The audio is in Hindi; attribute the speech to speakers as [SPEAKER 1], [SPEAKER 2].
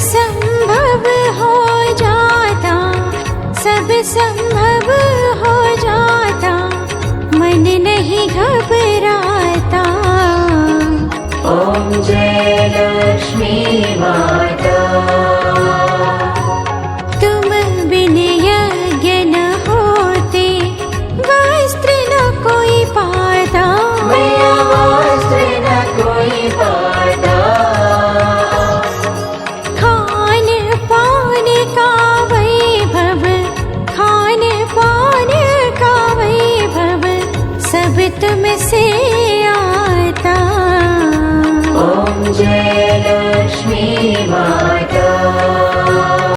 [SPEAKER 1] संभव हो जाता, सब संभव हो जाता, मन नहीं घबराता।
[SPEAKER 2] ओम जय लक्ष्मी माता।
[SPEAKER 1] तुम बिन यज्ञ न होते, वस्त्र न कोई पाता।
[SPEAKER 2] मैया वस्त्र न कोई पाता।
[SPEAKER 1] खान पान का वैभव, खान पान का वैभव, सब तुमसे